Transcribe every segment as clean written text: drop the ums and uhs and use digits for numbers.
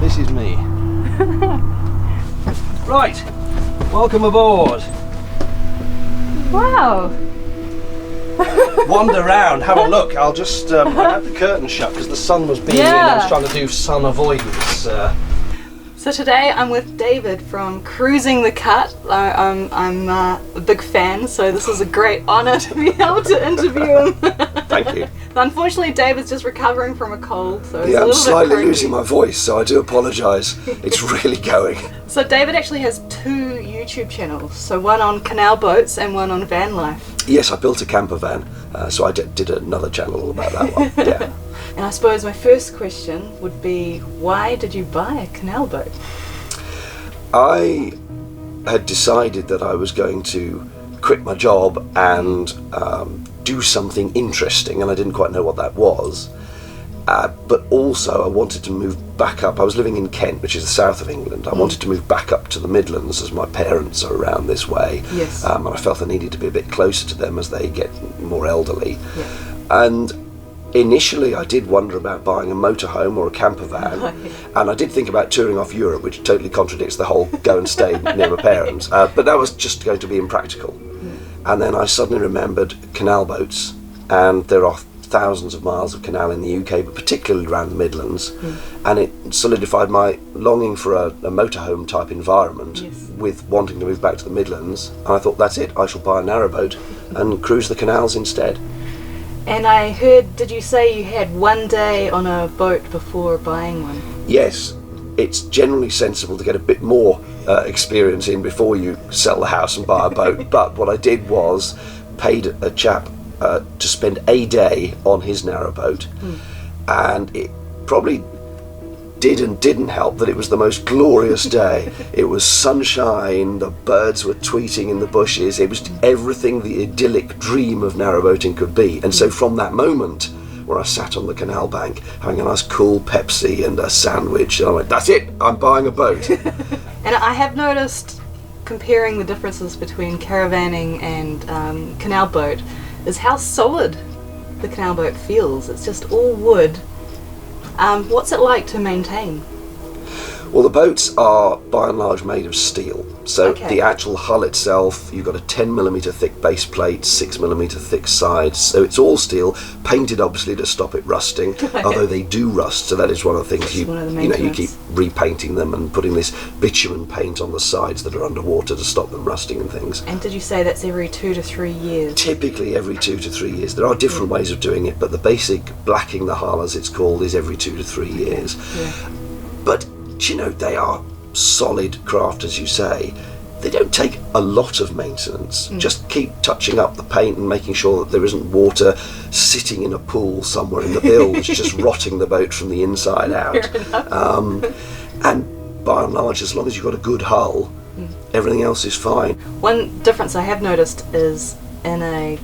This is me. Right, welcome aboard. Wow. Wander around, have a look. I'll just I had the curtain shut because the sun was beaming in. I was trying to do sun avoidance. So today I'm with David from Cruising the Cut. I'm a big fan, so this is a great honour to be able to interview him. Thank you. Unfortunately, David's just recovering from a cold, so it's yeah, a I'm little slightly bit losing my voice, so I do apologise. It's really going. So David actually has two YouTube channels, so one on canal boats and one on van life. Yes, I built a camper van, so I did another channel about that one. Yeah. And I suppose my first question would be, why did you buy a canal boat? I had decided that I was going to quit my job and do something interesting, and I didn't quite know what that was. But also I wanted to move back up. I was living in Kent, which is the south of England. I wanted to move back up to the Midlands as my parents are around this way. Yes. And I felt I needed to be a bit closer to them as they get more elderly. Yeah. And initially I did wonder about buying a motorhome or a camper van. And I did think about touring off Europe, which totally contradicts the whole go and stay near my parents. But that was just going to be impractical. And then I suddenly remembered canal boats, and there are thousands of miles of canal in the UK, but particularly around the Midlands, and it solidified my longing for a motorhome type environment. Yes. With wanting to move back to the Midlands, and I thought, that's it, I shall buy a narrowboat and cruise the canals instead. And I heard, did you say you had one day on a boat before buying one? Yes, it's generally sensible to get a bit more experience in before you sell the house and buy a boat, but what I did was paid a chap to spend a day on his narrowboat, and it probably did and didn't help that it was the most glorious day. It was sunshine, the birds were tweeting in the bushes, it was everything the idyllic dream of narrowboating could be. And so from that moment where I sat on the canal bank having a nice cool Pepsi and a sandwich, and I went, that's it, I'm buying a boat. And I have noticed, comparing the differences between caravanning and canal boat, is how solid the canal boat feels. It's just all wood. What's it like to maintain? Well, the boats are by and large made of steel. So Okay. the actual hull itself, you've got a 10mm thick base plate, 6mm thick sides. So it's all steel, painted obviously to stop it rusting, although they do rust. So that is one of the things one of the you keep maintenance. repainting them and putting this bitumen paint on the sides that are underwater to stop them rusting and things. And did you say that's every 2 to 3 years? Typically every 2 to 3 years. There are different ways of doing it, but the basic blacking the hull, as it's called, is every 2 to 3 years. Yeah. But you know, they are solid craft, as you say. They don't take a lot of maintenance. Just keep touching up the paint and making sure that there isn't water sitting in a pool somewhere in the bilge just rotting the boat from the inside out. And by and large, as long as you've got a good hull, everything else is fine. One difference I have noticed is in a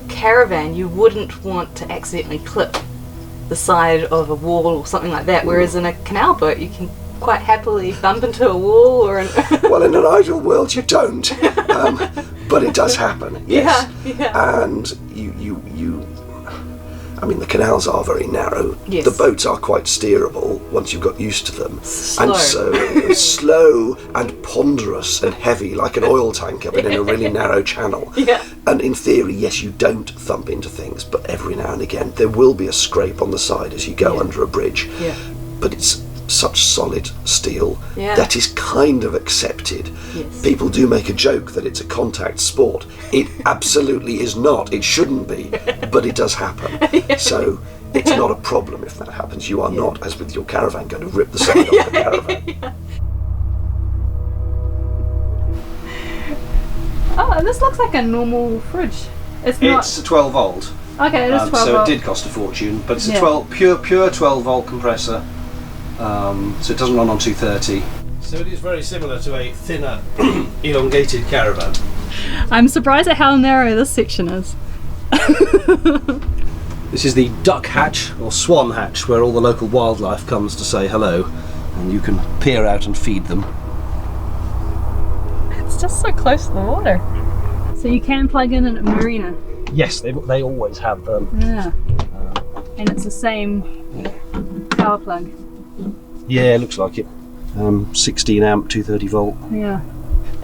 caravan you wouldn't want to accidentally clip the side of a wall or something like that, whereas in a canal boat you can quite happily bump into a wall or Well, in an ideal world you don't, but it does happen, yes. Yeah. And I mean, the canals are very narrow. Yes. The boats are quite steerable once you've got used to them. Slow. And so slow and ponderous and heavy, like an oil tanker, but in a really narrow channel. Yeah. And in theory, yes, you don't thump into things, but every now and again there will be a scrape on the side as you go under a bridge. Yeah. But it's such solid steel that is kind of accepted. Yes. People do make a joke that it's a contact sport. It absolutely is not. It shouldn't be, but it does happen. So it's not a problem if that happens. You are not, as with your caravan, going to rip the side off the caravan. Oh, this looks like a normal fridge. It's not. It's a 12 volt. Okay, it is 12 so volt. it did cost a fortune, but it's a 12 pure 12 volt compressor. So it doesn't run on 230. So it is very similar to a thinner, elongated caravan. I'm surprised at how narrow this section is. This is the duck hatch or swan hatch, where all the local wildlife comes to say hello, and you can peer out and feed them. It's just so close to the water. So you can plug in at a marina. Yes, they always have them. Yeah. And it's the same power plug. Yeah, looks like it. 16 amp, 230 volt. Yeah.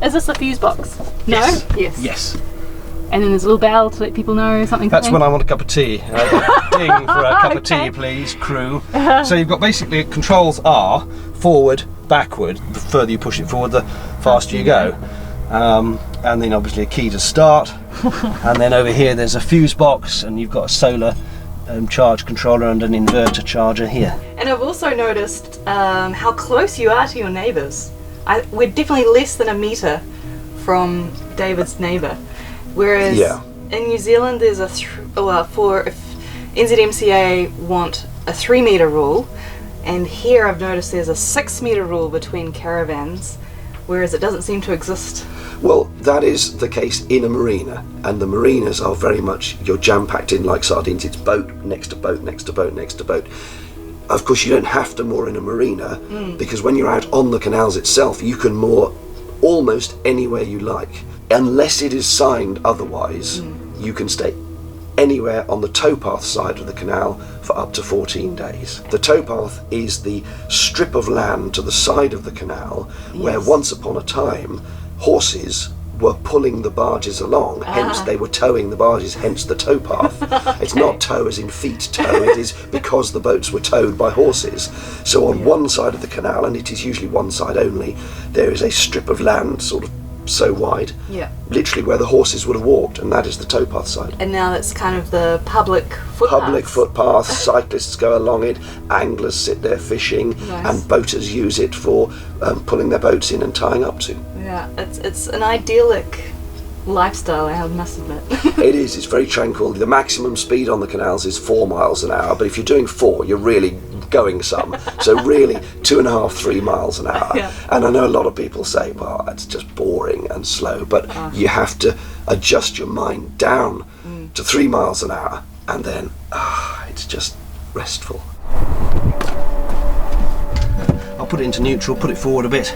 Is this the fuse box? No? Yes. Yes. Yes. And then there's a little bell to let people know something. That's when I want a cup of tea. Ding for a cup of tea, Okay. please, crew. So you've got basically controls are forward, backward. The further you push it forward, the faster you go. And then obviously a key to start. And then over here there's a fuse box, and you've got a solar charge controller and an inverter charger here. And I've also noticed how close you are to your neighbours. We're definitely less than a metre from David's neighbour. Whereas in New Zealand there's if NZMCA want a 3 metre rule, and here I've noticed there's a 6 metre rule between caravans, whereas it doesn't seem to exist. Well, that is the case in a marina, and the marinas are very much, you're jam-packed in like sardines. It's boat next to boat next to boat next to boat. Of course, you don't have to moor in a marina, because when you're out on the canals itself, you can moor almost anywhere you like. Unless it is signed otherwise, you can stay anywhere on the towpath side of the canal for up to 14 days. The towpath is the strip of land to the side of the canal where once upon a time horses were pulling the barges along, hence they were towing the barges, hence the towpath. It's not tow as in feet tow, it is because the boats were towed by horses. So on one side of the canal, and it is usually one side only, there is a strip of land sort of so wide, literally where the horses would have walked, and that is the towpath side. And now it's kind of the public footpath. Public footpath, cyclists go along it, anglers sit there fishing, and boaters use it for pulling their boats in and tying up to. Yeah, it's an idyllic lifestyle, I must admit. It is, it's very tranquil. The maximum speed on the canals is 4 miles an hour, but if you're doing 4, you're really going some. So really 2.5, 3 miles an hour. And I know a lot of people say, well, it's just boring and slow, but you have to adjust your mind down to 3 miles an hour, and then it's just restful. I'll put it into neutral, put it forward a bit.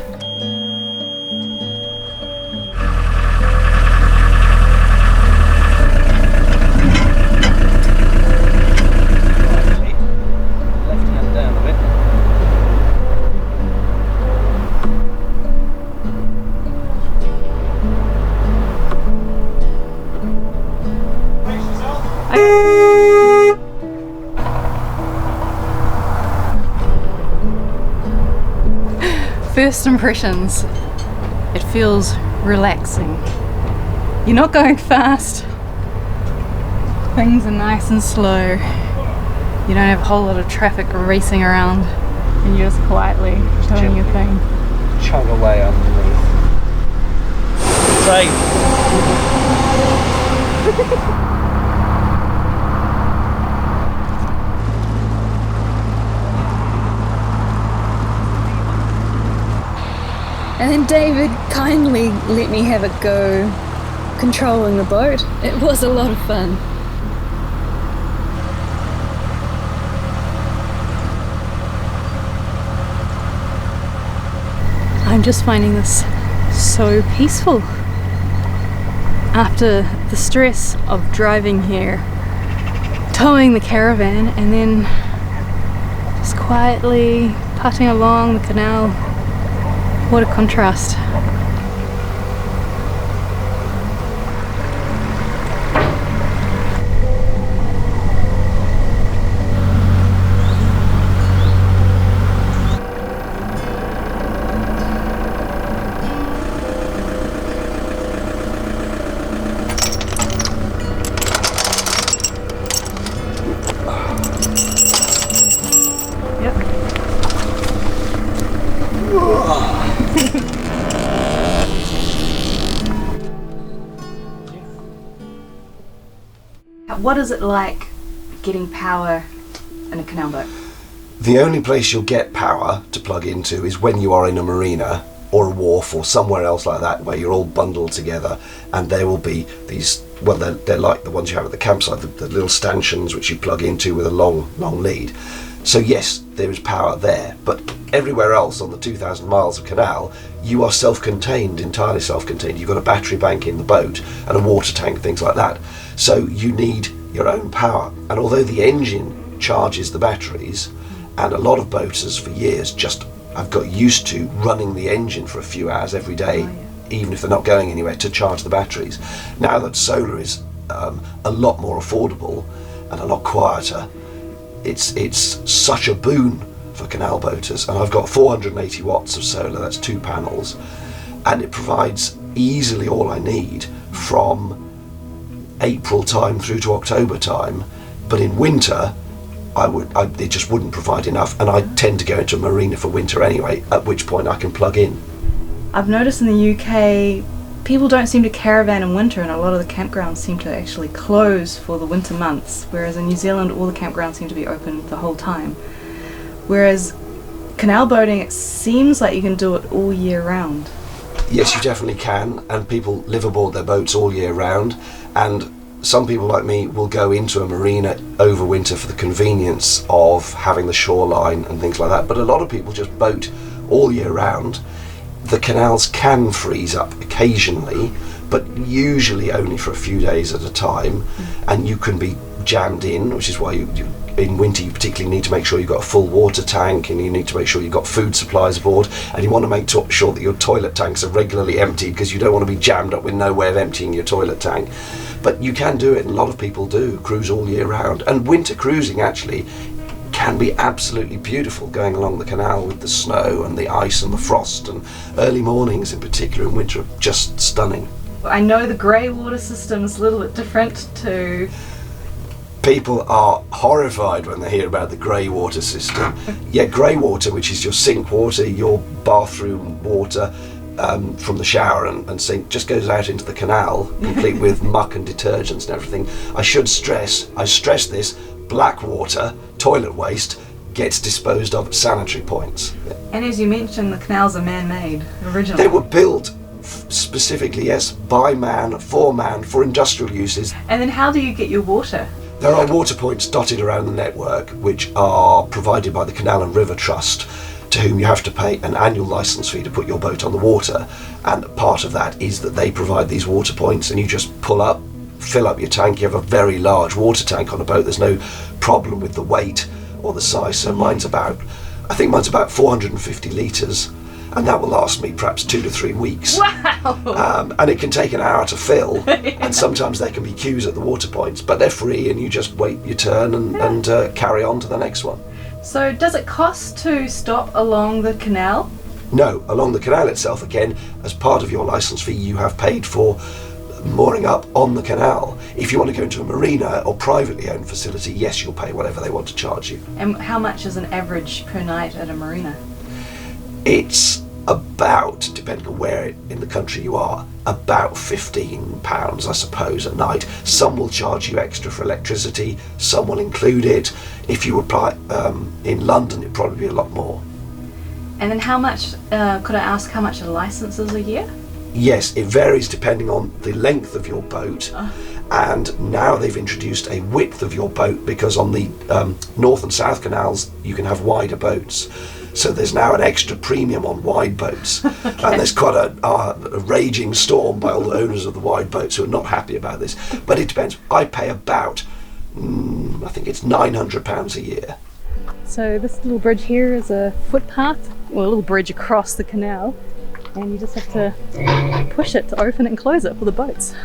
First impressions, it feels relaxing. You're not going fast, things are nice and slow, you don't have a whole lot of traffic racing around, and you're just quietly doing your thing. Chug away underneath. Safe. And then David kindly let me have a go controlling the boat. It was a lot of fun. I'm just finding this so peaceful. After the stress of driving here, towing the caravan, and then just quietly putting along the canal. What a contrast. What is it like getting power in a canal boat? The only place you'll get power to plug into is when you are in a marina or a wharf or somewhere else like that, where you're all bundled together, and there will be these, well, they're like the ones you have at the campsite, the little stanchions which you plug into with a long lead. So yes, there is power there, but everywhere else on the 2,000 miles of canal, you are self-contained, entirely self-contained. You've got a battery bank in the boat and a water tank, things like that. So you need your own power. And although the engine charges the batteries And a lot of boaters for years just have got used to running the engine for a few hours every day, even if they're not going anywhere, to charge the batteries. Now that solar is a lot more affordable and a lot quieter, it's such a boon for canal boaters. And I've got 480 watts of solar, that's 2 panels, and it provides easily all I need from April time through to October time. But in winter, it just wouldn't provide enough, and I tend to go into a marina for winter anyway, at which point I can plug in. I've noticed in the UK, people don't seem to caravan in winter, and a lot of the campgrounds seem to actually close for the winter months, whereas in New Zealand all the campgrounds seem to be open the whole time. Whereas canal boating, it seems like you can do it all year round. Yes, you definitely can, and people live aboard their boats all year round, and some people like me will go into a marina over winter for the convenience of having the shoreline and things like that, but a lot of people just boat all year round. The canals can freeze up occasionally, but usually only for a few days at a time, and you can be jammed in, which is why in winter you particularly need to make sure you've got a full water tank, and you need to make sure you've got food supplies aboard, and you want to make sure that your toilet tanks are regularly emptied, because you don't want to be jammed up with no way of emptying your toilet tank. But you can do it, and a lot of people do cruise all year round. And winter cruising actually can be absolutely beautiful, going along the canal with the snow and the ice and the frost, and early mornings in particular in winter are just stunning. I know the grey water system is a little bit different to... People are horrified when they hear about the grey water system. Yeah, grey water, which is your sink water, your bathroom water, from the shower and sink, just goes out into the canal, complete with muck and detergents and everything. I stress this, black water, toilet waste, gets disposed of at sanitary points. And as you mentioned, the canals are man-made originally. They were built specifically, yes, by man, for industrial uses. And then how do you get your water? There are water points dotted around the network, which are provided by the Canal and River Trust, to whom you have to pay an annual licence fee to put your boat on the water, and part of that is that they provide these water points, and you just pull up, fill up your tank. You have a very large water tank on a boat. There's no problem with the weight or the size, so mine's about 450 litres, and that will last me perhaps 2 to 3 weeks. Wow! And it can take an hour to fill, and sometimes there can be queues at the water points, but they're free, and you just wait your turn and carry on to the next one. So does it cost to stop along the canal? No, along the canal itself, again, as part of your licence fee, you have paid for mooring up on the canal. If you want to go into a marina or privately owned facility, yes, you'll pay whatever they want to charge you. And how much is an average per night at a marina? It's about, depending on where in the country you are, about £15, I suppose, a night. Some will charge you extra for electricity, some will include it. If you apply in London, it'd probably be a lot more. And then how much, could I ask how much a licence is a year? Yes, it varies depending on the length of your boat. And now they've introduced a width of your boat, because on the north and south canals you can have wider boats. So there's now an extra premium on wide boats. Okay. And there's quite a raging storm by all the owners of the wide boats who are not happy about this. But it depends. I pay about, I think it's £900 a year. So this little bridge here is a footpath, or a little bridge across the canal, and you just have to push it to open it and close it for the boats.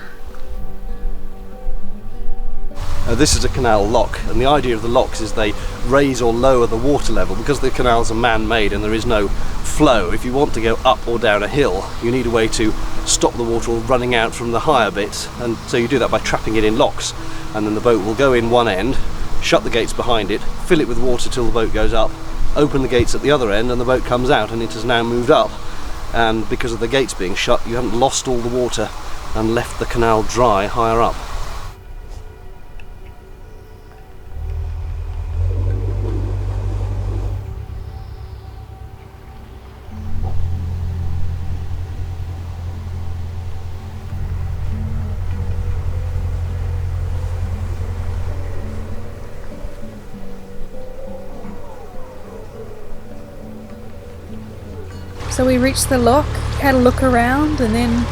This is a canal lock, and the idea of the locks is they raise or lower the water level. Because the canals are man-made and there is no flow, if you want to go up or down a hill, you need a way to stop the water running out from the higher bits, and so you do that by trapping it in locks, and then the boat will go in one end, shut the gates behind it, fill it with water till the boat goes up, open the gates at the other end, and the boat comes out, and it has now moved up. And because of the gates being shut, you haven't lost all the water and left the canal dry higher up. So we reached the lock, had a look around, and then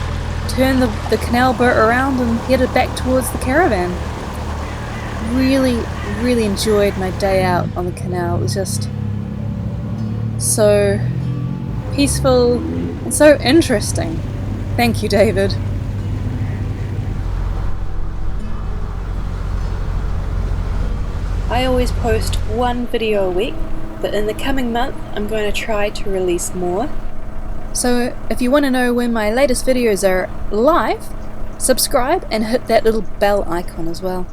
turned the canal boat around and headed back towards the caravan. Really enjoyed my day out on the canal. It was just so peaceful and so interesting. Thank you, David. I always post one video a week, but in the coming month I'm going to try to release more. So if you want to know when my latest videos are live, subscribe and hit that little bell icon as well.